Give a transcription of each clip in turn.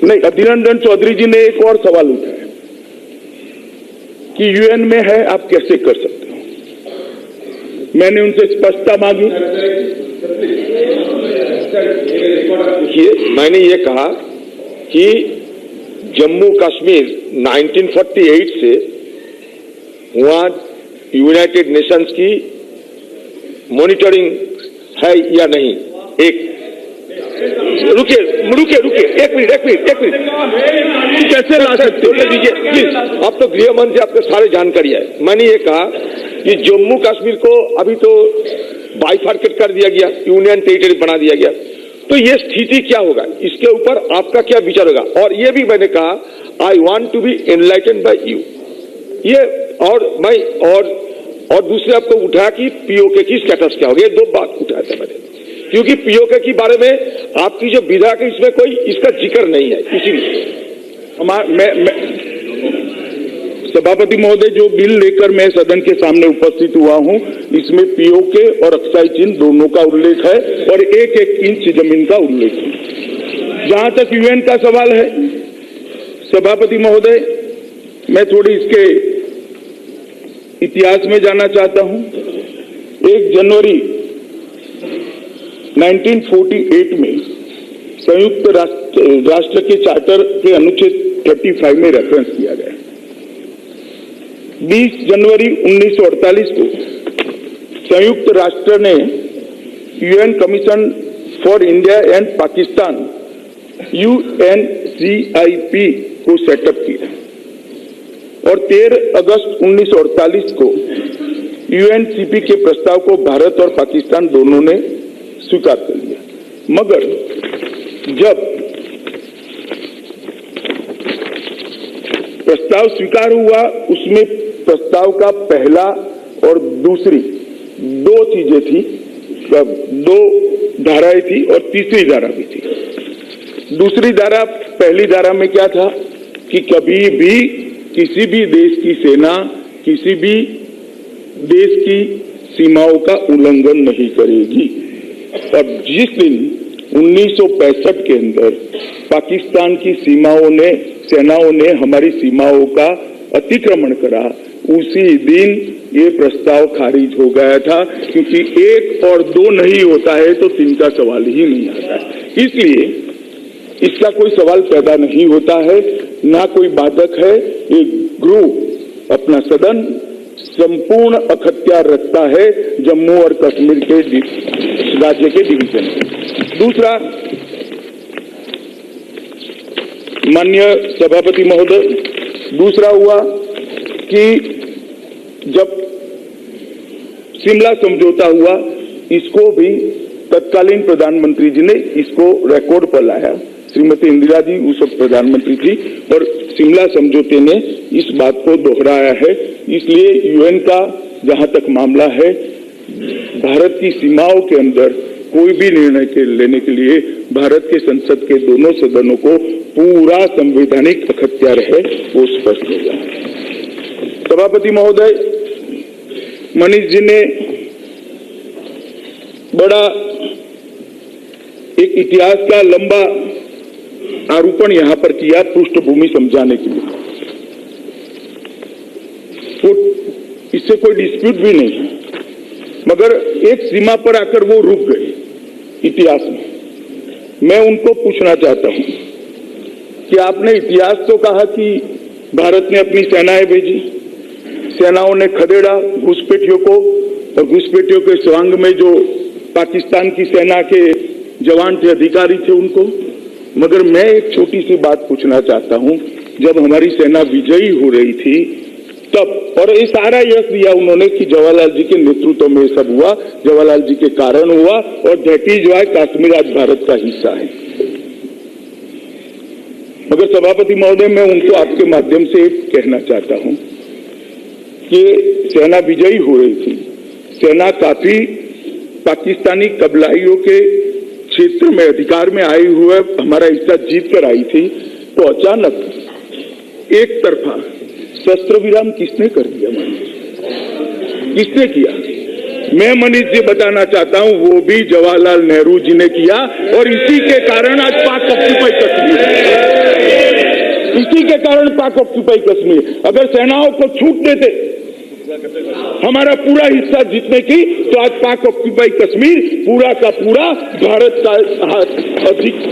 नहीं, अधीर रंजन चौधरी जी ने एक और सवाल उठाया कि यूएन में है, आप कैसे कर सकते हो। मैंने उनसे स्पष्टता मांगी। मैंने ये कहा कि जम्मू कश्मीर 1948 से वहां यूनाइटेड नेशंस की मॉनिटरिंग है या नहीं। एक रुकिए एक मिनट कैसे ला सकते हो? दीजिए प्लीज, आप तो गृह मंत्री, आपके सारे जानकारी है। मैंने ये कहा कि जम्मू कश्मीर को अभी तो बाइफर्केट कर दिया गया, यूनियन टेरिटरी बना दिया गया, तो ये स्थिति क्या होगा, इसके ऊपर आपका क्या विचार होगा। और ये भी मैंने कहा, I want to be enlightened by you. ये और दूसरे आपको उठाया कि पीओके की स्टेटस क्या होगी। ये दो बात उठाया था मैंने, क्योंकि पीओके के बारे में आपकी जो विधायक है इसमें कोई इसका जिक्र नहीं है। इसीलिए सभापति महोदय, जो बिल लेकर मैं सदन के सामने उपस्थित हुआ हूं, इसमें पीओके और अक्षय चिन्ह दोनों का उल्लेख है और 1-1 इंच जमीन का उल्लेख है। जहां तक यूएन का सवाल है, सभापति महोदय, मैं थोड़ी इसके इतिहास में जाना चाहता हूं। 1 जनवरी 1948 में संयुक्त राष्ट्र के चार्टर के अनुच्छेद 35 में रेफरेंस किया गया। 20 जनवरी 1948 को संयुक्त राष्ट्र ने UN commission for India and Pakistan UNCIP को सेटअप किया और 13 अगस्त 1948 को UNCP के प्रस्ताव को भारत और पाकिस्तान दोनों ने स्वीकार कर लिया। मगर जब प्रस्ताव स्वीकार हुआ, उसमें प्रस्ताव का पहला और दूसरी 2 चीजें थी, 2 धाराएं थी और तीसरी धारा भी थी। दूसरी धारा, पहली धारा में क्या था कि कभी भी किसी भी देश की सेना किसी भी देश की सीमाओं का उल्लंघन नहीं करेगी। और जिस दिन 1965 के अंदर पाकिस्तान की सेनाओं ने हमारी सीमाओं का अतिक्रमण करा, उसी दिन ये प्रस्ताव खारिज हो गया था, क्योंकि 1 और 2 नहीं होता है तो 3 का सवाल ही नहीं आता। इसलिए इसका कोई सवाल पैदा नहीं होता है, ना कोई बाधक है। ये गृह अपना सदन संपूर्ण अखत्यार रखता है जम्मू और कश्मीर के राज्य के डिवीजन में। दूसरा, माननीय सभापति महोदय, दूसरा हुआ कि जब शिमला समझौता हुआ, इसको भी तत्कालीन प्रधानमंत्री जी ने इसको रिकॉर्ड पर लाया। श्रीमती इंदिरा जी उस वक्त प्रधानमंत्री थी और शिमला समझौते ने इस बात को दोहराया है। इसलिए यूएन का जहां तक मामला है, भारत की सीमाओं के अंदर कोई भी निर्णय लेने के लिए भारत के संसद के दोनों सदनों को पूरा संवैधानिक अख्तियार है, वो स्पष्ट हो जाए। सभापति महोदय, मनीष जी ने बड़ा एक इतिहास का लंबा आरोपण यहां पर किया पृष्ठभूमि समझाने के लिए। तो इससे कोई डिस्प्यूट भी नहीं है, मगर एक सीमा पर आकर वो रुक गए इतिहास में। मैं उनको पूछना चाहता हूं कि आपने इतिहास तो कहा कि भारत ने अपनी सेनाएं भेजी, सेनाओं ने खदेड़ा घुसपैठियों को, और घुसपैठियों के स्वांग में जो पाकिस्तान की सेना के जवान थे, अधिकारी थे, उनको। मगर मैं एक छोटी सी बात पूछना चाहता हूं, जब हमारी सेना विजयी हो रही थी तब, और ये सारा यश दिया उन्होंने कि जवाहरलाल जी के नेतृत्व में सब हुआ, जवाहरलाल जी के कारण हुआ, और दैट इज व्हाई कश्मीर आज भारत का हिस्सा है। मगर सभापति महोदय, मैं उनको आपके माध्यम से कहना चाहता हूं कि सेना विजयी हो रही थी, सेना काफी पाकिस्तानी कबलाइयों के क्षेत्र में अधिकार में आए हुए हमारा हिस्सा जीत कर आई थी, तो अचानक एक तरफा शस्त्र विराम किसने कर दिया? किसने किया? मैं मनीष जी बताना चाहता हूं, वो भी जवाहरलाल नेहरू जी ने किया, और इसी के कारण आज पाक ऑक्यूपाई कश्मीर है। इसी के कारण पाक ऑक्यूपाई कश्मीर। अगर सेनाओं को छूट देते हमारा पूरा हिस्सा जीतने की, तो आज पाक ऑक्यूपाई कश्मीर पूरा का पूरा भारत का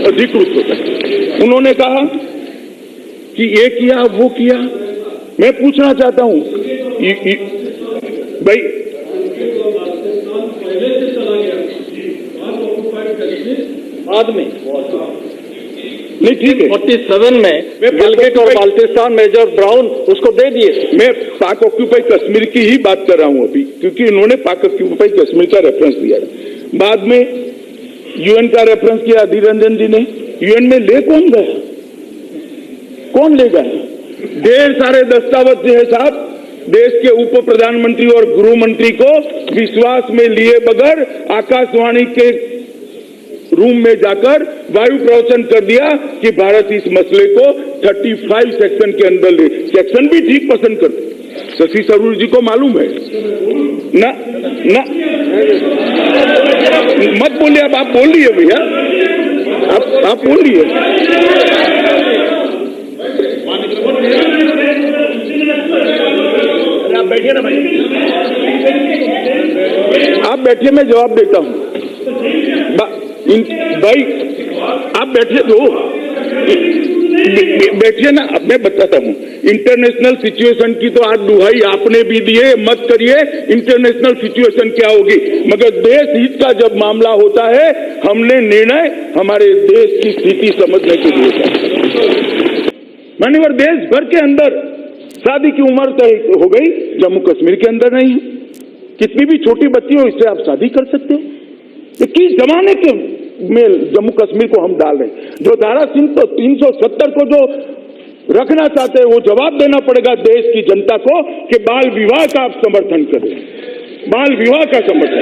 अधिकृत होता। उन्होंने कहा कि ये किया वो किया। मैं पूछना चाहता हूं भाई, बाद में नहीं ठीक है, 47 में गिलगिट और बाल्टिस्तान मेजर ब्राउन उसको दे दिए। मैं पाक ऑक्यूपाई कश्मीर की ही बात कर रहा हूं अभी, क्योंकि इन्होंने पाक ऑक्यूपाई कश्मीर का रेफरेंस दिया है। बाद में यूएन का रेफरेंस किया अधीर रंजन जी ने। यूएन में ले कौन गया? कौन ले गया? ढेर सारे दस्तावेज है साहब, देश के उप प्रधानमंत्री और गृह मंत्री को विश्वास में लिए बगैर आकाशवाणी के रूम में जाकर वायु प्रवचन कर दिया कि भारत इस मसले को 35 सेक्शन के अंदर ले। सेक्शन भी ठीक पसंद करते, शशि थरूर जी को मालूम है ना। ना मत बोलिए, अब आप बोल रही भैया, आप बोल रही आप बैठिए ना भाई, आप बैठिए, मैं जवाब देता हूं। भाई आप बैठिए दो, बैठिए ना। अब मैं बताता हूं, इंटरनेशनल सिचुएशन की तो आज दुहाई आपने भी दिए, मत करिए इंटरनेशनल सिचुएशन क्या होगी, मगर देश हित का जब मामला होता है, हमने निर्णय हमारे देश की स्थिति समझने के लिए किया। मान्यवर, देश भर के अंदर शादी की उम्र तय हो गई, जम्मू कश्मीर के अंदर नहीं है। कितनी भी छोटी बच्ची हो, इससे आप शादी कर सकते हो। किस जमाने के में जम्मू कश्मीर को हम डाल रहे हैं? जो धारा 370 को जो रखना चाहते हैं, वो जवाब देना पड़ेगा देश की जनता को कि बाल विवाह का आप समर्थन करें, बाल विवाह का समर्थन।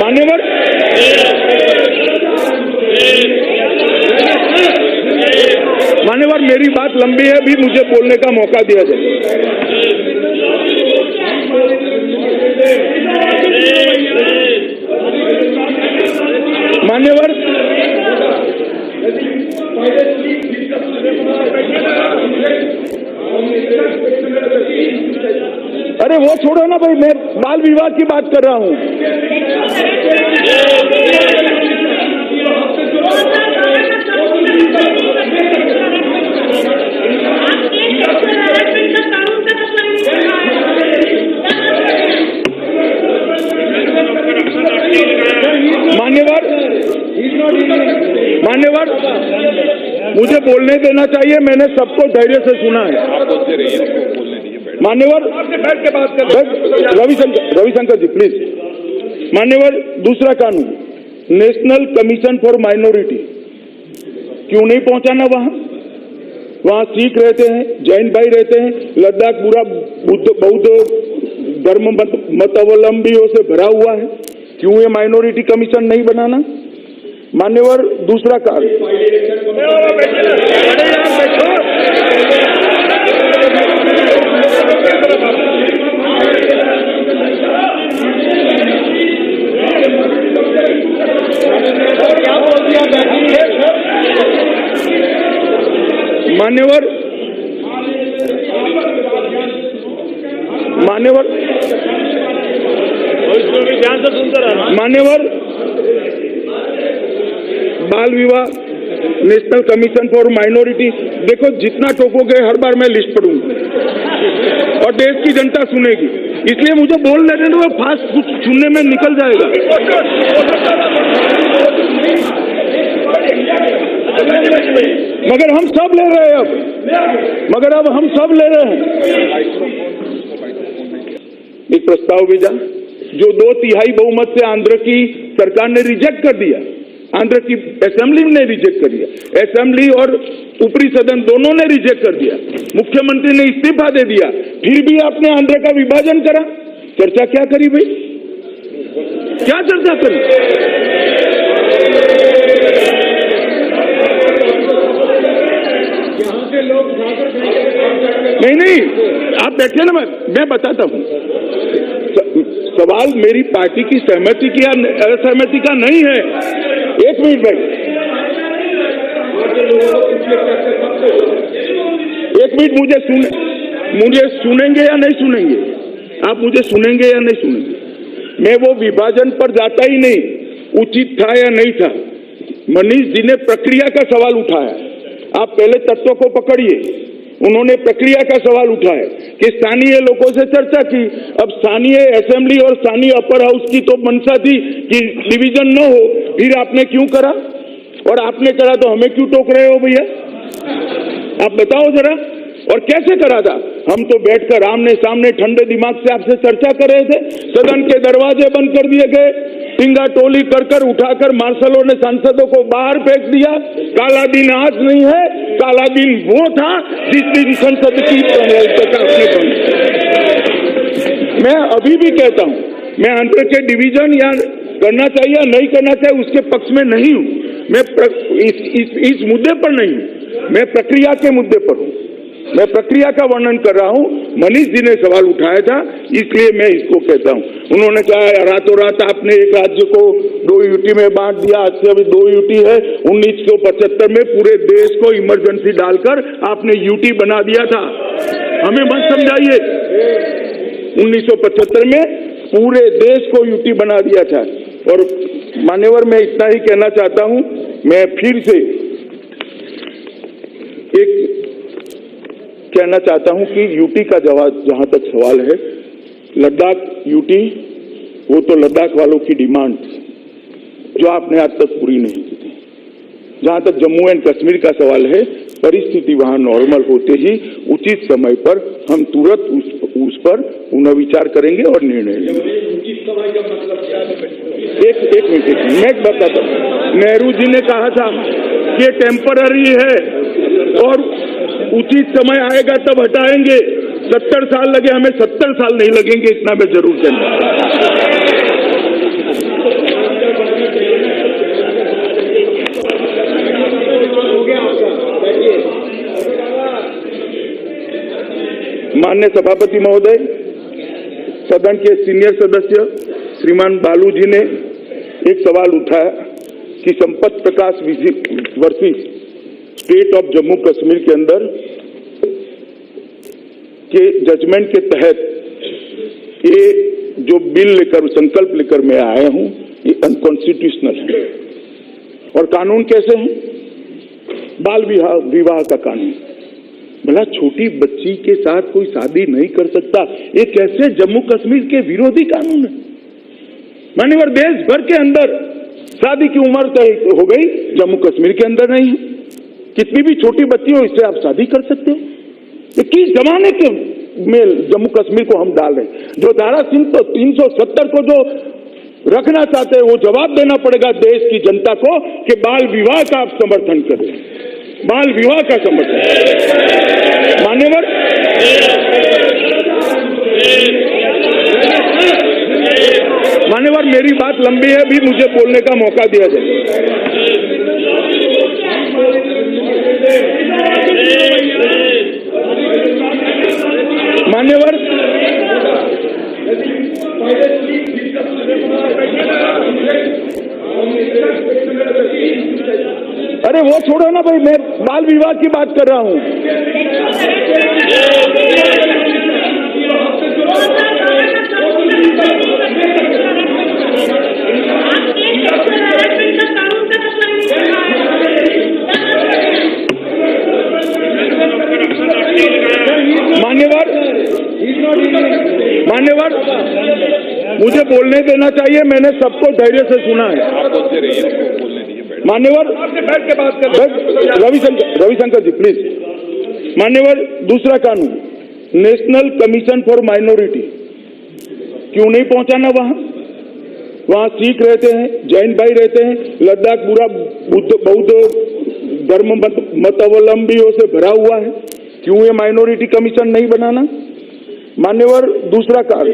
मान्यवर, मान्यवर, मेरी बात लंबी है, भी मुझे बोलने का मौका दिया जाए। मान्यवर, अरे वो छोड़ो ना भाई, मैं बाल विवाह की बात कर रहा हूं। मान्यवर, मुझे बोलने देना चाहिए, मैंने सबको धैर्य से सुना है। मान्यवर, रविशंकर जी प्लीज। मान्यवर, दूसरा कानून, नेशनल कमीशन फॉर माइनॉरिटी, क्यों नहीं पहुंचाना वहां सिख रहते हैं, जैन भाई रहते हैं, लद्दाख पूरा बौद्ध धर्म मतावलंबियों से भरा हुआ है, क्यों ये माइनॉरिटी कमीशन नहीं बनाना? मान्यवर, दूसरा कार्य, मान्यवर, मान्यवर, ध्यान से सुनते रहना। मान्यवर, बाल विवाह, नेशनल कमीशन फॉर माइनॉरिटी, देखो जितना टोकोगे हर बार मैं लिस्ट पढ़ूंगा और देश की जनता सुनेगी, इसलिए मुझे बोलने देने दो, फास्ट कुछ सुनने में निकल जाएगा। मगर हम सब ले रहे हैं अब हम सब ले रहे हैं। एक प्रस्ताव भेजा जो 2/3 बहुमत से आंध्र की सरकार ने रिजेक्ट कर दिया, आंध्र की असेंबली ने रिजेक्ट कर दिया, असेंबली और ऊपरी सदन दोनों ने रिजेक्ट कर दिया, मुख्यमंत्री ने इस्तीफा दे दिया, फिर भी आपने आंध्र का विभाजन करा। चर्चा क्या करी भाई, क्या चर्चा करी? नहीं, आप बैठे ना, मैं बताता हूं। सवाल मेरी पार्टी की सहमति की या असहमति का नहीं है। एक मिनट भाई, एक मिनट, मुझे सुनेंगे या नहीं सुनेंगे? आप मुझे सुनेंगे या नहीं सुनेंगे? मैं वो विभाजन पर जाता ही नहीं, उचित था या नहीं था। मनीष जी ने प्रक्रिया का सवाल उठाया, आप पहले तत्व को पकड़िए। उन्होंने प्रक्रिया का सवाल उठाया कि स्थानीय लोगों से चर्चा की। अब स्थानीय असेंबली और स्थानीय अपर हाउस की तो मंशा थी कि डिवीजन न हो, फिर आपने क्यों करा? और आपने करा तो हमें क्यों टोक रहे हो भैया? आप बताओ जरा। और कैसे करा था? हम तो बैठकर आमने सामने ठंडे दिमाग से आपसे चर्चा कर रहे थे। सदन के दरवाजे बंद कर दिए गए, टिंगा टोली कर उठाकर मार्शलों ने सांसदों को बाहर फेंक दिया। काला दिन आज नहीं है, काला दिन वो था जिस दिन संसद की मैं अभी भी कहता हूं, मैं अंतर के डिवीजन या करना चाहिए या नहीं करना चाहिए उसके पक्ष में नहीं हूं। मैं इस मुद्दे पर नहीं हूं, मैं प्रक्रिया के मुद्दे पर हूं। मैं प्रक्रिया का वर्णन कर रहा हूं। मनीष जी ने सवाल उठाया था, इसलिए मैं इसको कहता हूं। उन्होंने कहा रातों रात आपने एक राज्य को 2 यूटी में बांट दिया, आज से अभी 2 यूटी है। 1975 में पूरे देश को इमरजेंसी डालकर आपने यूटी बना दिया था। हमें मत समझाइए। 1975 में पूरे देश को यूटी बना दिया था। और मान्यवर, मैं इतना ही कहना चाहता हूं, मैं फिर से एक कहना चाहता हूं कि यूटी का जवाब, जहां तक सवाल है, लद्दाख यूटी, वो तो लद्दाख वालों की डिमांड जो आपने आज तक पूरी नहीं की थी। जहां तक जम्मू एंड कश्मीर का सवाल है, परिस्थिति वहां नॉर्मल होते ही उचित समय पर हम तुरंत उस पर पुनः विचार करेंगे और निर्णय लेंगे। एक मिनट मैं बताता हूं। नेहरू जी ने कहा था कि ये टेम्पररी है और उचित समय आएगा तब हटाएंगे। 70 साल लगे, हमें 70 साल नहीं लगेंगे, इतना मैं जरूर कहूंगा। माननीय सभापति महोदय, सदन के सीनियर सदस्य श्रीमान बालू जी ने एक सवाल उठाया कि Sampat Prakash versus state of Jammu Kashmir के अंदर के जजमेंट के तहत ये जो बिल लेकर, संकल्प लेकर मैं आया हूं, ये अनकॉन्स्टिट्यूशनल है। और कानून कैसे है? बाल विवाह का कानून। भला छोटी बच्ची के साथ कोई शादी नहीं कर सकता, ये कैसे जम्मू कश्मीर के विरोधी कानून है? मान्यवर, देश भर के अंदर शादी की उम्र तय हो गई, जम्मू कश्मीर के अंदर नहीं है। कितनी भी छोटी बच्ची हो, इससे आप शादी कर सकते हो। ये किस जमाने के में जम्मू कश्मीर को हम डाल रहे हैं? जो धारा 370 को जो रखना चाहते हैं, वो जवाब देना पड़ेगा देश की जनता को कि बाल विवाह का आप समर्थन करें, बाल विवाह का समर्थन। मान्यवर, मेरी बात लंबी है, अभी मुझे बोलने का मौका दिया जाए। मान्यवर, अरे वो छोड़ो ना भाई, मैं बाल विवाह की बात कर रहा हूं। मान्यवर, मुझे बोलने देना चाहिए, मैंने सबको धैर्य से सुना है। मान्यवर, बैठ के बात कर। रविशंकर जी प्लीज। मान्यवर, दूसरा कानून, नेशनल कमीशन फॉर माइनॉरिटी, क्यों नहीं पहुंचाना? वहां सिख रहते हैं, जैन भाई रहते हैं, लद्दाख पूरा बौद्ध धर्म मतावलंबियों से भरा हुआ है, क्यों ये माइनॉरिटी कमीशन नहीं बनाना? मान्यवर, दूसरा कार्य,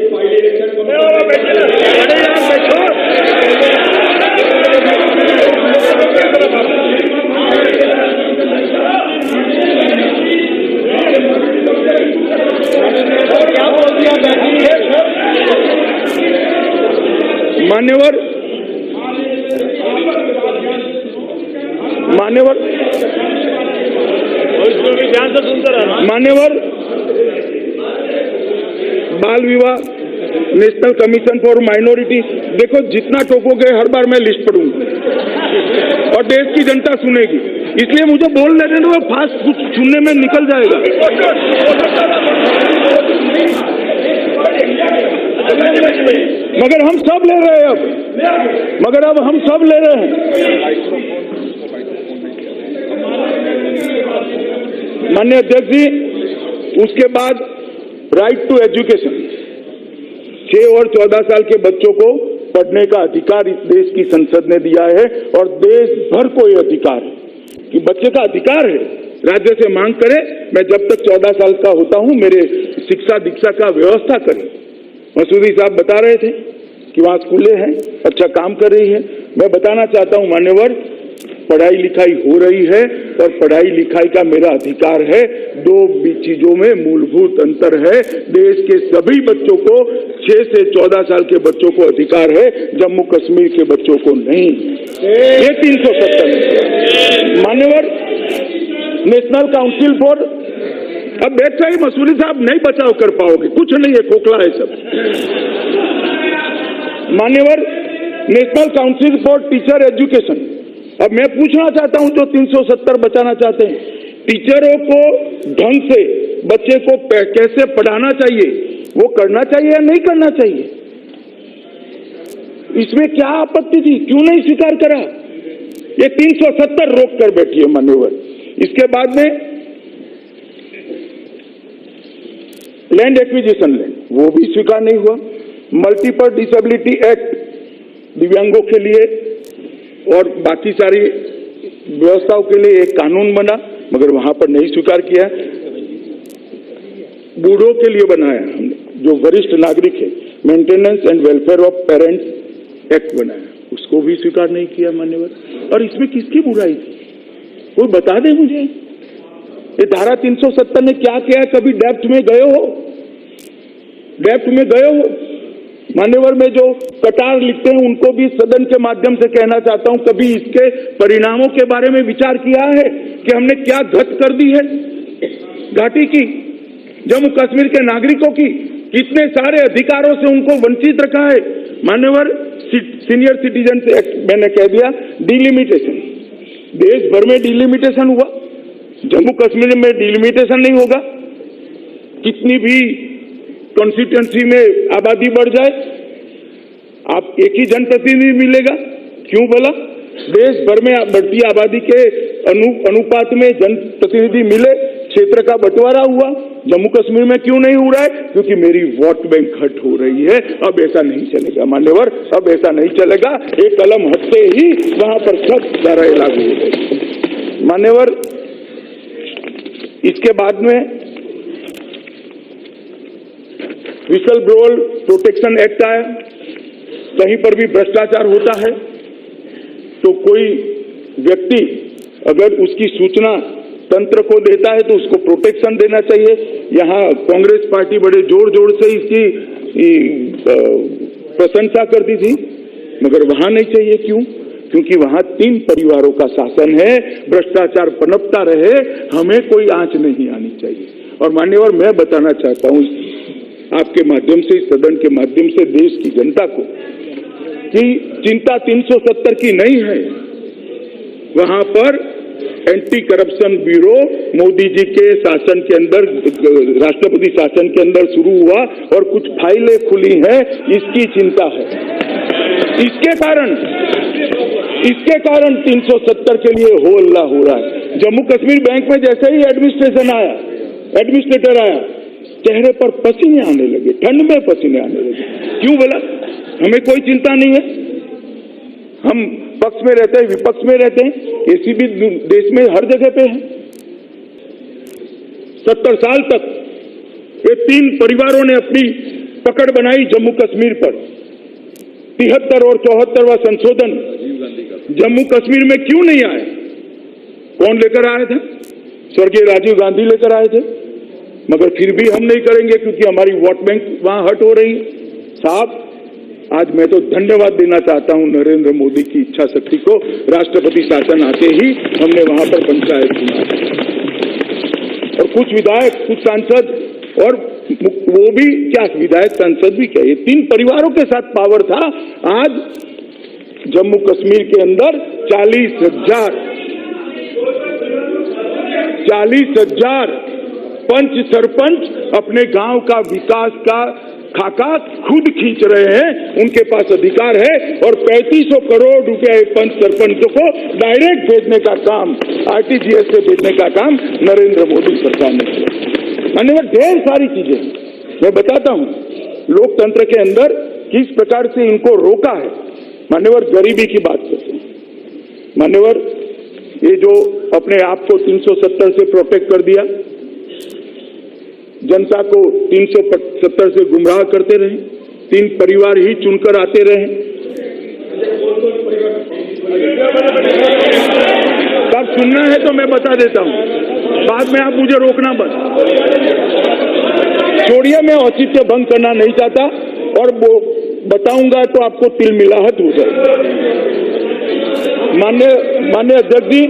ध्यान से सुनते रहना। मान्यवर, बाल विवाह, नेशनल कमीशन फॉर माइनॉरिटी, देखो जितना टोकोगे हर बार मैं लिस्ट पढ़ूंगा और देश की जनता सुनेगी, इसलिए मुझे बोल देने दो, फास्ट कुछ सुनने में निकल जाएगा। मगर हम सब ले रहे हैं अब हम सब ले रहे हैं। माननीय अध्यक्ष जी, उसके बाद राइट टू एजुकेशन, 6 और 14 साल के बच्चों को पढ़ने का अधिकार इस देश की संसद ने दिया है और देश भर को यह अधिकार है कि बच्चे का अधिकार है राज्य से मांग करे, मैं जब तक 14 साल का होता हूं मेरे शिक्षा दीक्षा का व्यवस्था करें। मसूदी साहब बता रहे थे कि वहां स्कूलें हैं, अच्छा काम कर रही है। मैं बताना चाहता हूं मान्यवर, पढ़ाई लिखाई हो रही है और पढ़ाई लिखाई का मेरा अधिकार है। 2 चीजों में मूलभूत अंतर है। देश के सभी बच्चों को, 6 से 14 साल के बच्चों को अधिकार है, जम्मू कश्मीर के बच्चों को नहीं। ये 370 मान्यवर, नेशनल काउंसिल फॉर, अब बैठा ही मसूरी साहब नहीं बचाव कर पाओगे, कुछ नहीं है, खोखला है सब। मान्यवर, national council for teacher education, अब मैं पूछना चाहता हूं जो 370 बचाना चाहते हैं, टीचरों को ढंग से बच्चे को कैसे पढ़ाना चाहिए, वो करना चाहिए या नहीं करना चाहिए, इसमें क्या आपत्ति थी, क्यों नहीं स्वीकार करा? ये 370 रोक कर बैठी है मान्यवर। इसके बाद में लैंड एक्विजिशन लैंड, वो भी स्वीकार नहीं हुआ। मल्टीपल डिसेबिलिटी एक्ट, दिव्यांगों के लिए और बाकी सारी व्यवस्थाओं के लिए एक कानून बना, मगर वहां पर नहीं स्वीकार किया। बूढ़ों के लिए बनाया हमने, जो वरिष्ठ नागरिक है, maintenance and welfare of parents act बनाया, उसको भी स्वीकार नहीं किया मान्यवर। और इसमें किसकी बुराई थी, कोई बता दे मुझे। ये धारा 370 ने क्या किया? कभी डेप्थ में गए हो? डेप्थ में गए हो? मान्यवर, में जो कटार लिखते हैं उनको भी सदन के माध्यम से कहना चाहता हूं, कभी इसके परिणामों के बारे में विचार किया है कि हमने क्या घट कर दी है घाटी की, जम्मू कश्मीर के नागरिकों की, कितने सारे अधिकारों से उनको वंचित रखा है। मान्यवर, सीनियर सिटीजन एक्ट मैंने कह दिया, डिलिमिटेशन, देश भर में डिलिमिटेशन हुआ, जम्मू कश्मीर में डिलिमिटेशन नहीं होगा। कितनी भी कॉन्स्टिट्यूंसी में आबादी बढ़ जाए, आप एक ही जनप्रतिनिधि मिलेगा, क्यों बोला? देश भर में बढ़ती आबादी के अनुपात में जनप्रतिनिधि मिले, क्षेत्र का बंटवारा हुआ, जम्मू कश्मीर में क्यों नहीं हो रहा है? क्योंकि मेरी वोट बैंक हट हो रही है। अब ऐसा नहीं चलेगा मान्यवर, अब ऐसा नहीं चलेगा। एक कलम हटते ही वहां पर सब धाराएं लागू हो गई मान्यवर। इसके बाद में विसल ब्लोअर प्रोटेक्शन एक्ट आया, कहीं पर भी भ्रष्टाचार होता है तो कोई व्यक्ति अगर उसकी सूचना तंत्र को देता है तो उसको प्रोटेक्शन देना चाहिए। यहाँ कांग्रेस पार्टी बड़े जोर जोर से इसकी प्रशंसा करती थी, मगर वहां नहीं चाहिए। क्यों? क्योंकि वहां 3 परिवारों का शासन है, भ्रष्टाचार पनपता रहे, हमें कोई आंच नहीं आनी चाहिए। और मान्यवर, मैं बताना चाहता हूं आपके माध्यम से, सदन के माध्यम से देश की जनता को कि चिंता 370 की नहीं है। वहां पर anti corruption bureau Modi ji के शासन के अंदर, राष्ट्रपति शासन के अंदर शुरू हुआ और कुछ फाइलें खुली हैं, इसकी चिंता है। इसके कारण 370 के लिए हो अल्लाह हो रहा है। जम्मू कश्मीर बैंक में जैसे ही एडमिनिस्ट्रेटर आया, चेहरे पर पसीने आने लगे, ठंड में पसीने आने लगे। क्यों बोला? हमें कोई चिंता नहीं है, हम पक्ष में रहते हैं, विपक्ष में रहते हैं, एसीबी देश में हर जगह पे है। 70 साल तक ये 3 परिवारों ने अपनी पकड़ बनाई जम्मू कश्मीर पर। 73 और 74वां संशोधन जम्मू कश्मीर में क्यों नहीं आया? कौन लेकर आया था? स्वर्गीय राजीव गांधी लेकर आए थे, मगर फिर भी हम नहीं करेंगे क्योंकि हमारी वोट बैंक वहां हट हो रही है। साहब, आज मैं तो धन्यवाद देना चाहता हूं नरेंद्र मोदी की इच्छा शक्ति को। राष्ट्रपति शासन आते ही हमने वहां पर पंचायत चुना। कुछ विधायक, कुछ सांसद, और वो भी क्या, विधायक सांसद भी क्या, ये 3 परिवारों के साथ पावर था। आज जम्मू कश्मीर के अंदर 40,000 पंच सरपंच अपने गांव का विकास का खाका खुद खींच रहे हैं, उनके पास अधिकार है, और 3500 करोड़ रुपए पंच सरपंचों को डायरेक्ट भेजने का काम, आरटीजीएस से भेजने का काम नरेंद्र मोदी सरकार ने किया। मान्यवर, ढेर सारी चीजें मैं बताता हूं लोकतंत्र के अंदर किस प्रकार से इनको रोका है। मान्यवर, गरीबी की बात करते हैं। मान्यवर, ये जो अपने आप को 370 से प्रोटेक्ट कर दिया, जनता को 370 से गुमराह करते रहे, 3 परिवार ही चुनकर आते रहे। तब सुनना है तो मैं बता देता हूं, बाद में आप मुझे रोकना बस। छोड़िए, मैं औचित्य भंग करना नहीं चाहता, और वो बताऊंगा तो आपको तिलमिलाहट हो जाएगी। माननीय अध्यक्ष जी,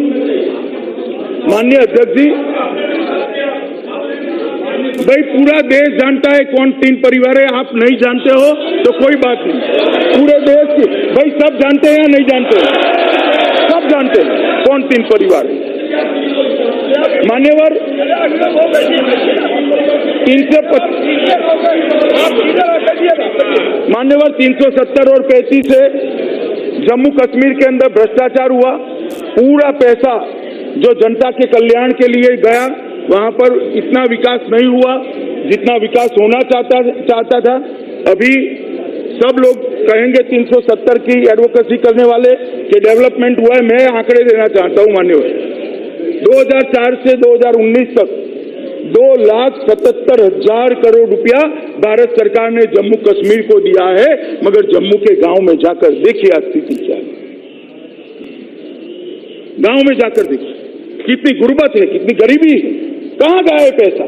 भाई पूरा देश जानता है कौन 3 परिवार है। आप नहीं जानते हो तो कोई बात नहीं, पूरे देश की भाई सब जानते हैं या नहीं जानते हैं? सब जानते हैं कौन 3 परिवार है। मान्यवर, 370 और 35 से जम्मू कश्मीर के अंदर भ्रष्टाचार हुआ। पूरा पैसा जो जनता के कल्याण के लिए गया, वहां पर इतना विकास नहीं हुआ जितना विकास होना चाहता था। अभी सब लोग कहेंगे 370 की एडवोकेसी करने वाले कि डेवलपमेंट हुआ है। मैं आंकड़े देना चाहता हूं मान्यवर, 2004 से 2019 तक 2,77,000 करोड़ रुपया भारत सरकार ने जम्मू कश्मीर को दिया है, मगर जम्मू के गांव में जाकर देखिए स्थिति क्या है। गांव में जाकर देखिए कितनी गुर्बत है, कितनी गरीबी है, कहां गया है पैसा।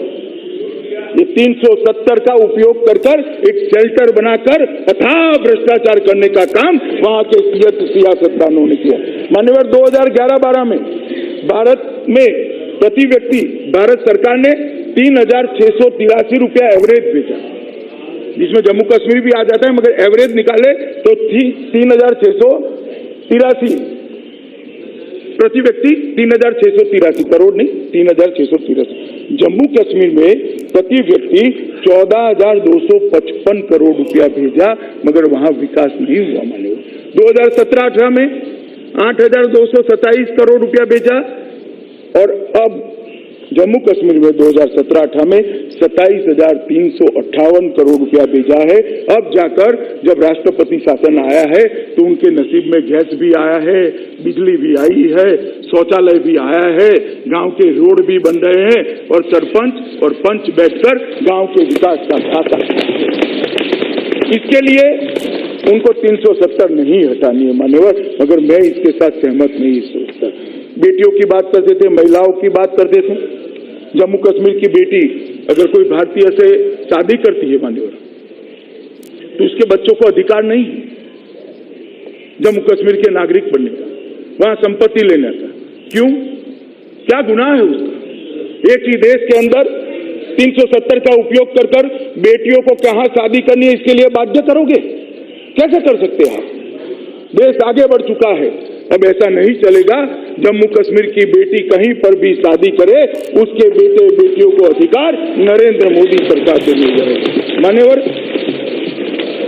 ये 370 का उपयोग कर एक शेल्टर बनाकर अथाह भ्रष्टाचार करने का काम वहां के सियासतदानों ने किया। मान्यवर, 2011-12 में भारत में प्रति व्यक्ति भारत सरकार ने 3,683 रुपया एवरेज भेजा, जिसमें जम्मू कश्मीर भी आ जाता है, मगर एवरेज निकाले तो 3,683 प्रति व्यक्ति, 3,683 करोड़ नहीं, 3,683। जम्मू कश्मीर में प्रति व्यक्ति 14,255 करोड़ रुपया भेजा, मगर वहां विकास नहीं हुआ। मानो 2017-18 में 8,227 करोड़ रुपया भेजा, और अब जम्मू कश्मीर में 2017-18 में 27,358 करोड़ रुपया भेजा है। अब जाकर जब राष्ट्रपति शासन आया है तो उनके नसीब में गैस भी आया है, बिजली भी आई है, शौचालय भी आया है, गांव के रोड भी बन रहे हैं, और सरपंच और पंच बैठकर गांव के विकास का खाता। इसके लिए उनको 370 नहीं हटानी है मान्यवर, मगर मैं इसके साथ सहमत नहीं सोचता। बेटियों की बात करते थे, महिलाओं की बात करते थे। जम्मू कश्मीर की बेटी अगर कोई भारतीय से शादी करती है मान्यवर, तो उसके बच्चों को अधिकार नहीं जम्मू कश्मीर के नागरिक बनने का, वहां संपत्ति लेने का। क्यों? क्या गुनाह है उसका? एक ही देश के अंदर 370 का उपयोग कर बेटियों को कहां शादी करनी है इसके लिए बाध्य करोगे? कैसे कर सकते हैं आप? देश आगे बढ़ चुका है, अब ऐसा नहीं चलेगा। जम्मू कश्मीर की बेटी कहीं पर भी शादी करे, उसके बेटे बेटियों को अधिकार नरेंद्र मोदी सरकार से मिल जाएगा। मान्यवर,